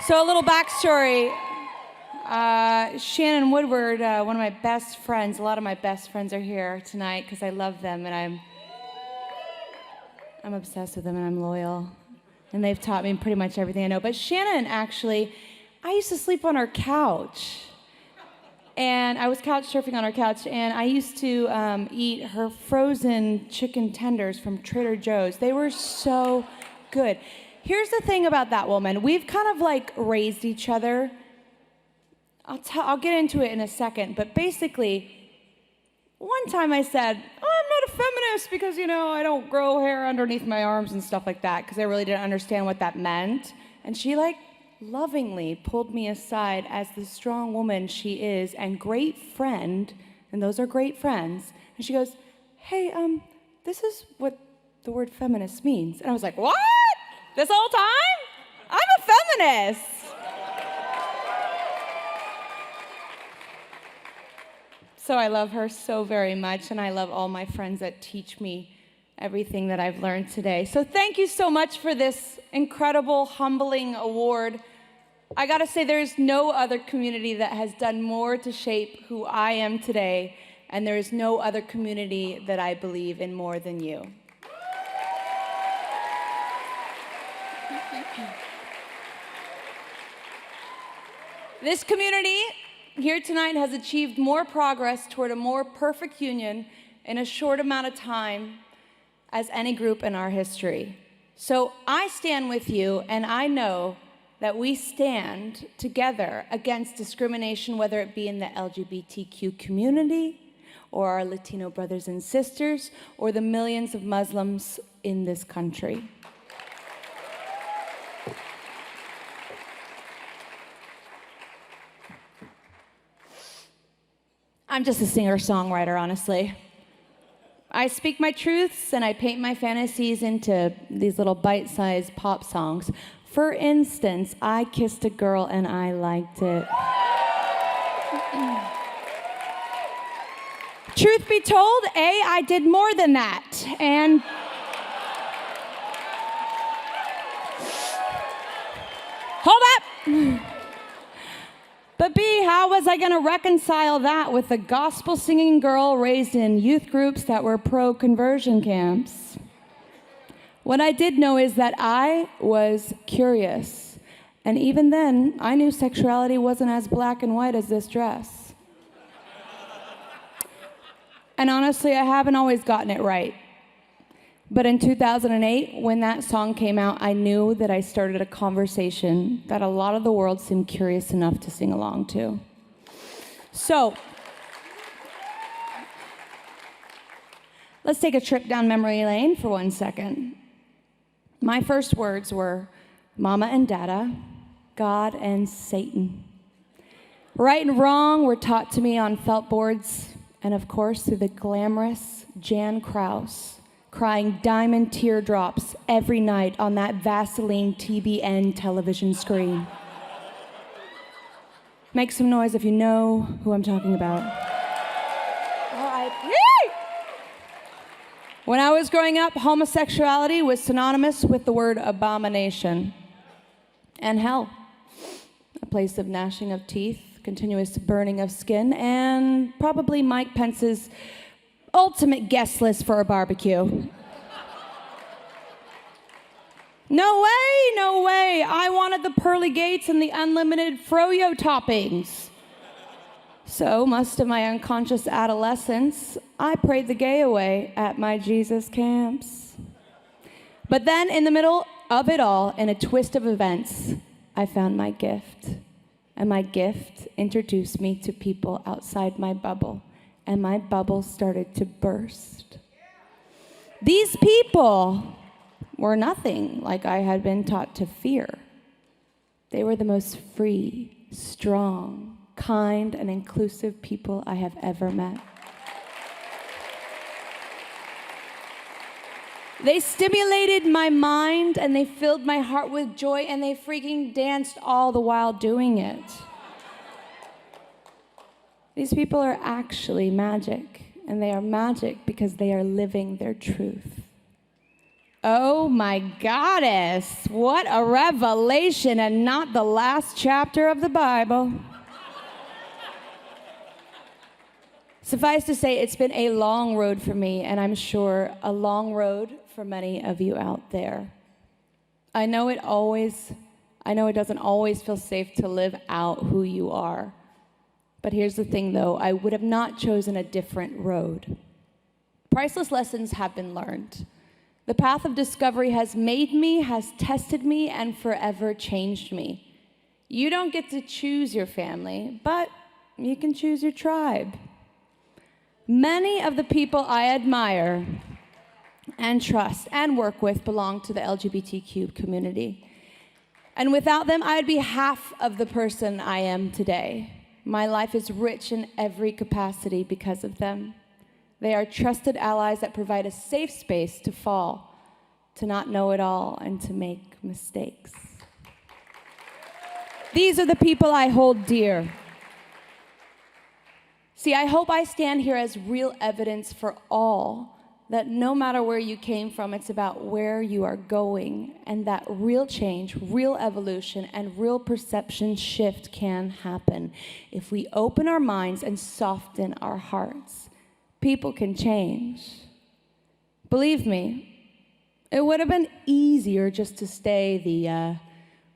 So a little backstory. Shannon Woodward, one of my best friends, a lot of my best friends are here tonight because I love them and I'm obsessed with them and I'm loyal. And they've taught me pretty much everything I know. But Shannon, actually, I used to sleep on her couch. And I was couch surfing on her couch, and I used to eat her frozen chicken tenders from Trader Joe's. They were so good. Here's the thing about that woman. We've kind of like raised each other. I'll get into it in a second, but basically, one time I said, oh, I'm not a feminist because, I don't grow hair underneath my arms and stuff like that because I really didn't understand what that meant. And she lovingly pulled me aside as the strong woman she is and great friend, and those are great friends. And she goes, hey, this is what the word feminist means. And I was like, what? This whole time? I'm a feminist. So I love her so very much, and I love all my friends that teach me everything that I've learned today. So thank you so much for this incredible, humbling award. I gotta say, there's no other community that has done more to shape who I am today, and there is no other community that I believe in more than you. This community here tonight has achieved more progress toward a more perfect union in a short amount of time as any group in our history. So I stand with you, and I know that we stand together against discrimination, whether it be in the LGBTQ community, or our Latino brothers and sisters, or the millions of Muslims in this country. I'm just a singer-songwriter, honestly. I speak my truths and I paint my fantasies into these little bite-sized pop songs. For instance, I kissed a girl and I liked it. Truth be told, I did more than that. And hold up. But B, how was I going to reconcile that with a gospel-singing girl raised in youth groups that were pro-conversion camps? What I did know is that I was curious. And even then, I knew sexuality wasn't as black and white as this dress. And honestly, I haven't always gotten it right. But in 2008, when that song came out, I knew that I started a conversation that a lot of the world seemed curious enough to sing along to. So, let's take a trip down memory lane for 1 second. My first words were Mama and Dada, God and Satan. Right and wrong were taught to me on felt boards, and of course through the glamorous Jan Kraus, crying diamond teardrops every night on that Vaseline TBN television screen. Make some noise if you know who I'm talking about. R.I.P. When I was growing up, homosexuality was synonymous with the word abomination and hell, a place of gnashing of teeth, continuous burning of skin, and probably Mike Pence's ultimate guest list for a barbecue. No way, no way. I wanted the pearly gates and the unlimited froyo toppings. So, most of my unconscious adolescence, I prayed the gay away at my Jesus camps. But then, in the middle of it all, in a twist of events, I found my gift. And my gift introduced me to people outside my bubble. And my bubble started to burst. These people were nothing like I had been taught to fear. They were the most free, strong, kind, and inclusive people I have ever met. They stimulated my mind, and they filled my heart with joy, and they freaking danced all the while doing it. These people are actually magic, and they are magic because they are living their truth. Oh my goddess, what a revelation, and not the last chapter of the Bible. Suffice to say, it's been a long road for me, and I'm sure a long road for many of you out there. I know it doesn't always feel safe to live out who you are. But here's the thing, though, I would have not chosen a different road. Priceless lessons have been learned. The path of discovery has made me, has tested me, and forever changed me. You don't get to choose your family, but you can choose your tribe. Many of the people I admire and trust and work with belong to the LGBTQ community. And without them, I'd be half of the person I am today. My life is rich in every capacity because of them. They are trusted allies that provide a safe space to fall, to not know it all, and to make mistakes. These are the people I hold dear. See, I hope I stand here as real evidence for all that no matter where you came from, it's about where you are going, and that real change, real evolution, and real perception shift can happen. If we open our minds and soften our hearts, people can change. Believe me, it would have been easier just to stay the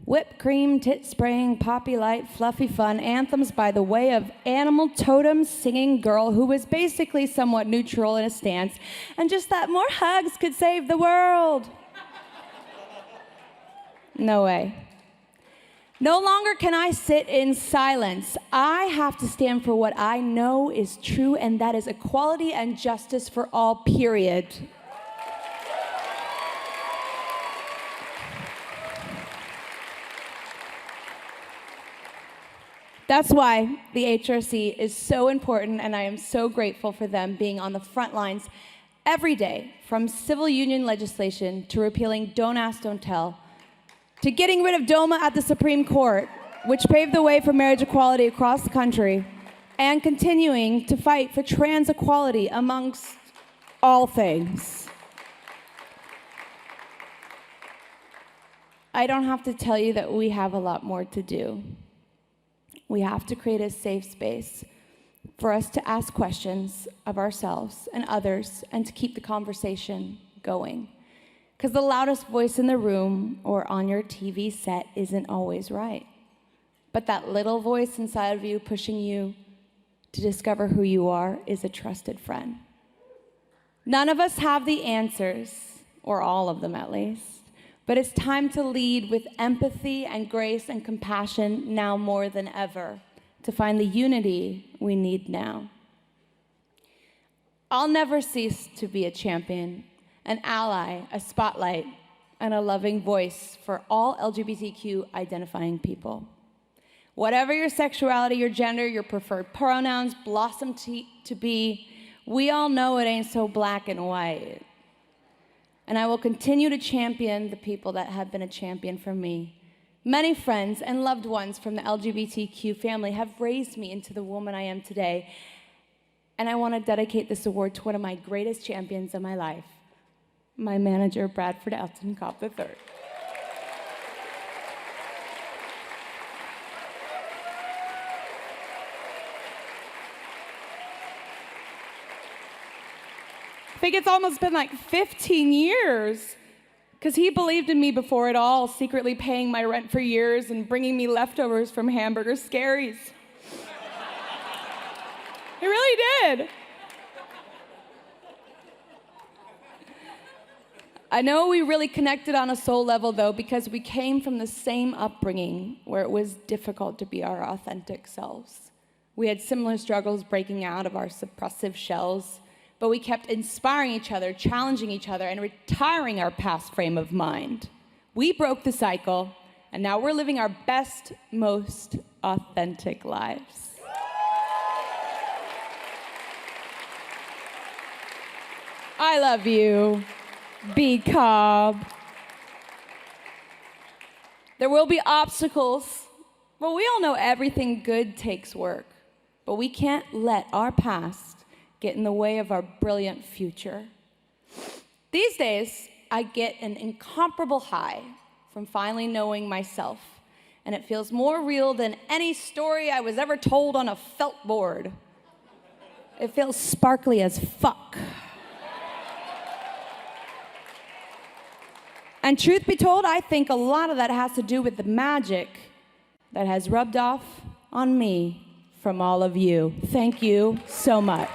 whipped cream, tit-spraying, poppy light, fluffy fun anthems by the way of animal totem singing girl who was basically somewhat neutral in a stance, and just that more hugs could save the world. No way. No longer can I sit in silence. I have to stand for what I know is true, and that is equality and justice for all, period. That's why the HRC is so important, and I am so grateful for them being on the front lines every day, from civil union legislation to repealing Don't Ask, Don't Tell, to getting rid of DOMA at the Supreme Court, which paved the way for marriage equality across the country, and continuing to fight for trans equality amongst all things. I don't have to tell you that we have a lot more to do. We have to create a safe space for us to ask questions of ourselves and others and to keep the conversation going. Because the loudest voice in the room or on your TV set isn't always right. But that little voice inside of you pushing you to discover who you are is a trusted friend. None of us have the answers, or all of them at least. But it's time to lead with empathy and grace and compassion now more than ever, to find the unity we need now. I'll never cease to be a champion, an ally, a spotlight, and a loving voice for all LGBTQ identifying people. Whatever your sexuality, your gender, your preferred pronouns blossom to be, we all know it ain't so black and white. And I will continue to champion the people that have been a champion for me. Many friends and loved ones from the LGBTQ family have raised me into the woman I am today. And I want to dedicate this award to one of my greatest champions of my life, my manager, Bradford Elton Cobb III. I think it's almost been like 15 years, because he believed in me before it all, secretly paying my rent for years and bringing me leftovers from Hamburger Scaries. He really did. I know we really connected on a soul level, though, because we came from the same upbringing where it was difficult to be our authentic selves. We had similar struggles breaking out of our suppressive shells, but we kept inspiring each other, challenging each other, and retiring our past frame of mind. We broke the cycle, and now we're living our best, most authentic lives. I love you, B. Cobb. There will be obstacles, but we all know everything good takes work. But we can't let our past get in the way of our brilliant future. These days, I get an incomparable high from finally knowing myself. And it feels more real than any story I was ever told on a felt board. It feels sparkly as fuck. And truth be told, I think a lot of that has to do with the magic that has rubbed off on me from all of you. Thank you so much.